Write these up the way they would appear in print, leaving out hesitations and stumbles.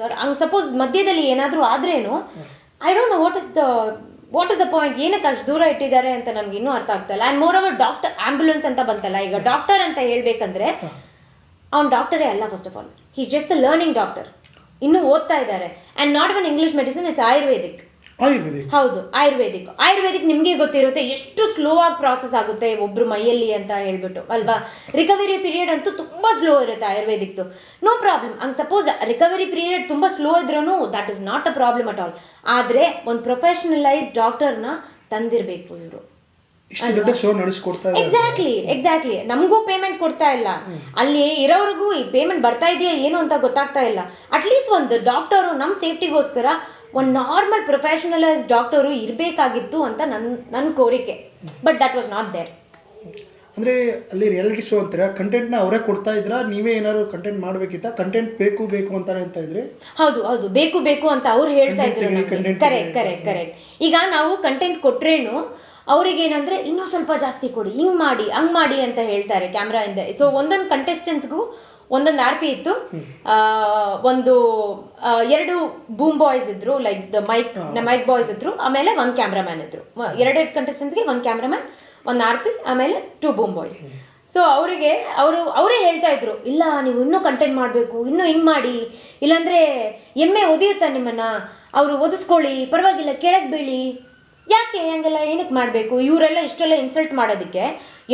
Sir ಹಂಗೆ suppose ಮಧ್ಯದಲ್ಲಿ ಏನಾದರೂ ಆದ್ರೇನು I don't know what is the point, ಏನಕ್ಕೆ ಅಷ್ಟು ದೂರ ಇಟ್ಟಿದ್ದಾರೆ ಅಂತ ನನಗೆ ಇನ್ನೂ ಅರ್ಥ ಆಗ್ತಾ ಇಲ್ಲ. And moreover doctor ambulance ಅಂತ ಬಂತಲ್ಲ, ಈಗ ಡಾಕ್ಟರ್ ಅಂತ ಹೇಳ್ಬೇಕಂದ್ರೆ ಅವ್ನು ಡಾಕ್ಟರೇ ಅಲ್ಲ. First of all he's just a learning doctor, ಇನ್ನೂ ಓದ್ತಾ ಇದ್ದಾರೆ. And not even English medicine, it's Ayurvedic. ಹೌದು, ಆಯುರ್ವೇದಿಕ್ ನಿಮಗೆ ಗೊತ್ತಿರುತ್ತೆ ಎಷ್ಟು ಸ್ಲೋ ಆಗಿ ಪ್ರಾಸೆಸ್ ಆಗುತ್ತೆ ಒಬ್ರು ಮೈಯಲ್ಲಿ ಅಂತ ಹೇಳ್ಬಿಟ್ಟು ಅಲ್ವಾ. ರಿಕವರಿ ಪೀರಿಯಡ್ ಅಂತೂ ತುಂಬ ಸ್ಲೋ ಇರುತ್ತೆ ಆಯುರ್ವೇದಿಕ್ದು, ನೋ ಪ್ರಾಬ್ಲಮ್. ಹಂಗೆ ಸಪೋಸ್ ರಿಕವರಿ ಪೀರಿಯಡ್ ತುಂಬ ಸ್ಲೋ ಇದ್ರೂ that is not a problem at all. ಆದರೆ ಒಂದು ಪ್ರೊಫೆಷನಲೈಸ್ ಡಾಕ್ಟರ್ನ ತಂದಿರಬೇಕು ಇವರು. ಎಕ್ಸಾಕ್ಟ್ಲಿ ನಮಗೂ ಪೇಮೆಂಟ್ ಕೊಡ್ತಾ ಇಲ್ಲ, ಅಲ್ಲಿ ಇರೋರಿಗೂ ಈ ಪೇಮೆಂಟ್ ಬರ್ತಾ ಇದೆಯಾ ಏನು ಅಂತ ಗೊತ್ತಾಗ್ತಾ ಇಲ್ಲ. ಅಟ್ಲೀಸ್ಟ್ ಒಂದು ಡಾಕ್ಟರು ನಮ್ಮ ಸೇಫ್ಟಿಗೋಸ್ಕರ ಒಂದು ನಾರ್ಮಲ್ ಪ್ರೊಫೆಷನಲೈಸ್ ಡಾಕ್ಟರು ಇರಬೇಕಾಗಿತ್ತು ಅಂತ ನನ್ನ ಕೋರಿಕೆ. But that was not there. ಅಂದರೆ ಅಲ್ಲಿ ರಿಯಾಲಿಟಿ ಶೋ ಅಂತಾರೆ, ಕಂಟೆಂಟ್ನ ಅವರೇ ಕೊಡ್ತಾ ಇದ್ರಾ, ನೀವೇ ಏನಾದ್ರು ಕಂಟೆಂಟ್ ಮಾಡಬೇಕಿತ್ತ? ಕಂಟೆಂಟ್ ಬೇಕು ಅಂತಾನೆ ಅಂತ ಇದ್ರಿ? ಹೌದು ಬೇಕು ಅಂತ ಅವ್ರು ಹೇಳ್ತಾ ಇದ್ರು. ಕರೆಕ್ಟ್. ಈಗ ನಾವು ಕಂಟೆಂಟ್ ಕೊಟ್ರೇನು ಅವ್ರಿಗೇನಂದ್ರೆ ಇನ್ನೂ ಸ್ವಲ್ಪ ಜಾಸ್ತಿ ಕೊಡಿ, ಹಂಗ್ ಮಾಡಿ ಅಂತ ಹೇಳ್ತಾರೆ ಕ್ಯಾಮ್ರಾ ಇಂದ. ಸೊ ಒಂದೊಂದು ಕಂಟೆಸ್ಟೆಂಟ್ಸ್ಗೂ ಒಂದೊಂದು RP ಇತ್ತು. ಒಂದು 2 ಬೂಮ್ ಬಾಯ್ಸ್ ಇದ್ರು, ಲೈಕ್ ದ ಮೈಕ್ ಬಾಯ್ಸ್ ಇದ್ರು, ಆಮೇಲೆ 1 ಕ್ಯಾಮ್ರಾಮ್ಯಾನ್ ಇದ್ರು. 2 ಕಂಟೆಸ್ಟೆಂಟ್ಸ್ಗೆ 1 ಕ್ಯಾಮ್ರಾಮ್ಯಾನ್, 1 RP, ಆಮೇಲೆ 2 ಬೂಮ್ ಬಾಯ್ಸ್. ಸೊ ಅವರೇ ಹೇಳ್ತಾ ಇದ್ರು, ಇಲ್ಲ ನೀವು ಇನ್ನೂ ಕಂಟೆಂಟ್ ಮಾಡಬೇಕು, ಇನ್ನೂ ಹಿಂಗೆ ಮಾಡಿ, ಇಲ್ಲಾಂದರೆ ಎಮ್ಮೆ ಒದಿಯುತ್ತಾ ನಿಮ್ಮನ್ನು, ಅವರು ಒದಿಸ್ಕೊಳ್ಳಿ, ಪರವಾಗಿಲ್ಲ ಕೆಳಗೆ ಬೀಳಿ, ಯಾಕೆ ಹಂಗೆಲ್ಲ ಏನಕ್ಕೆ ಮಾಡಬೇಕು? ಇವರೆಲ್ಲ ಇಷ್ಟೆಲ್ಲ ಇನ್ಸಲ್ಟ್ ಮಾಡೋದಕ್ಕೆ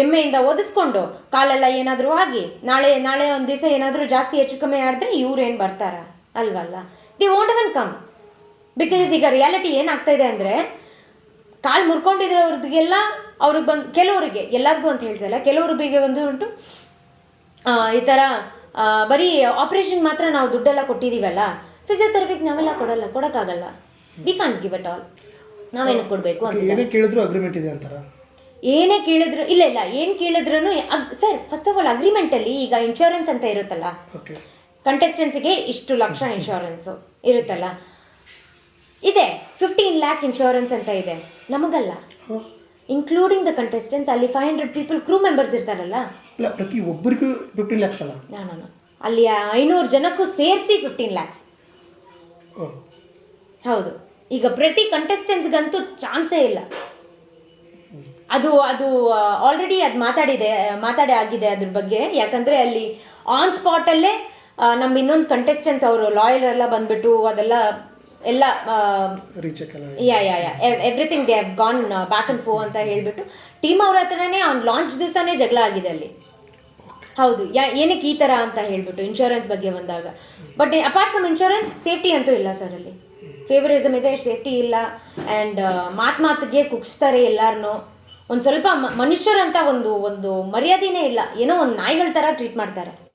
ಎಮ್ಮೆಯಿಂದ ಒದಿಸ್ಕೊಂಡು ಕಾಲೆಲ್ಲ ಏನಾದರೂ ಆಗಿ ನಾಳೆ ಒಂದು ದಿವಸ ಏನಾದರೂ ಜಾಸ್ತಿ ಹೆಚ್ಚು ಕಮ್ಮಿ ಆಡಿದ್ರೆ ಇವ್ರೇನು ಬರ್ತಾರ ಅಲ್ವಲ್ಲ? They won't even come. Because ಈಗ ರಿಯಾಲಿಟಿ ಏನಾಗ್ತಾ ಇದೆ ಅಂದರೆ, ಕಾಲು ಮುರ್ಕೊಂಡಿರೋರಿಗೆಲ್ಲ ಅವ್ರಿಗೆ ಬಂದು, ಕೆಲವರಿಗೆ, ಎಲ್ಲರಿಗೂ ಅಂತ ಹೇಳ್ತಾ ಇಲ್ಲ, ಕೆಲವ್ರಿಗೆ ಉಂಟು ಈ ಥರ ಬರೀ ಆಪ್ರೇಷನ್ ಮಾತ್ರ ನಾವು ದುಡ್ಡೆಲ್ಲ ಕೊಟ್ಟಿದ್ದೀವಲ್ಲ, ಫಿಸಿಯೋಥೆರಪಿಗೆ ನಾವೆಲ್ಲ ಕೊಡೋಕ್ಕಾಗಲ್ಲ. We can't give it all. ನಾವೇನು ಕೊಡಬೇಕು ಅಂತ ಏನೇ ಕೇಳಿದ್ರು ಅಗ್ರಿಮೆಂಟ್ ಇದೆ ಅಂತಾರ? ಏನೇ ಕೇಳಿದ್ರು ಇಲ್ಲ, ಏನು ಕೇಳಿದ್ರು ಸರ್, ಫಸ್ಟ್ ಆಫ್ ಆಲ್ ಅಗ್ರಿಮೆಂಟಲ್ಲಿ ಈಗ ಇನ್ಶೂರೆನ್ಸ್ ಅಂತ ಇರುತ್ತಲ್ಲ, ಕಂಟೆಸ್ಟೆನ್ಸಿಗೆ ಇಷ್ಟು ಲಕ್ಷ ಇನ್ಶೂರೆನ್ಸು ಇರುತ್ತಲ್ಲ, ಇದೆ 15 lakh ಇನ್ಶೂರೆನ್ಸ್ ಅಂತ ಇದೆ. ನಮಗಲ್ಲ, ಇನ್ಕ್ಲೂಡಿಂಗ್ ದ ಕಂಟೆಸ್ಟೆಂಟ್ಸ್. ಅಲ್ಲಿ 500 ಪೀಪಲ್ ಕ್ರೂ ಮೆಂಬರ್ಸ್ ಇರ್ತಾರಲ್ಲ, ಪ್ರತಿ ಒಬ್ಬರಿಗೂ 15 lakhs ಅಲ್ಲ, ನಾನು ಅಲ್ಲಿ 500 ಜನಕ್ಕೂ ಸೇರಿಸಿ 15 lakhs. ಹೌದು. ಈಗ ಪ್ರತಿ ಕಂಟೆಸ್ಟೆಂಟ್ಸ್ಗಂತೂ ಚಾನ್ಸೇ ಇಲ್ಲ. ಅದು ಆಲ್ರೆಡಿ ಅದು ಮಾತಾಡಿ ಆಗಿದೆ ಅದ್ರ ಬಗ್ಗೆ. ಯಾಕಂದರೆ ಅಲ್ಲಿ ಆನ್ ಸ್ಪಾಟಲ್ಲೇ ನಮ್ಮ ಇನ್ನೊಂದು ಕಂಟೆಸ್ಟೆಂಟ್ಸ್ ಅವರು ಲಾಯರ್ ಎಲ್ಲ ಬಂದ್ಬಿಟ್ಟು ಅದೆಲ್ಲ ಎಲ್ಲ everything they have gone back and ಫೋ ಅಂತ ಹೇಳ್ಬಿಟ್ಟು ಟೀಮ್ ಅವ್ರ ಹತ್ರನೇ ಅವ್ನು ಲಾಂಚ್ ದಿವಸನೇ ಜಗಳ ಆಗಿದೆ ಅಲ್ಲಿ. ಹೌದು, ಏನಕ್ಕೆ ಈ ಥರ ಅಂತ ಹೇಳ್ಬಿಟ್ಟು ಇನ್ಶೂರೆನ್ಸ್ ಬಗ್ಗೆ ಬಂದಾಗ. But apart from insurance safety ಅಂತೂ ಇಲ್ಲ ಸರ್. ಅಲ್ಲಿ ಫೇವರಿಸಮ್ ಇದೆ, ಸೇಫ್ಟಿ ಇಲ್ಲ. ಆ್ಯಂಡ್ ಮಾತಿಗೆ ಕುಗ್ಸ್ತಾರೆ ಎಲ್ಲಾರನ್ನೂ. ಒಂದು ಸ್ವಲ್ಪ ಮನುಷ್ಯರಂತ ಒಂದು ಮರ್ಯಾದೆನೇ ಇಲ್ಲ, ಏನೋ ಒಂದು ನಾಯಿಗಳ ಥರ ಟ್ರೀಟ್ ಮಾಡ್ತಾರೆ.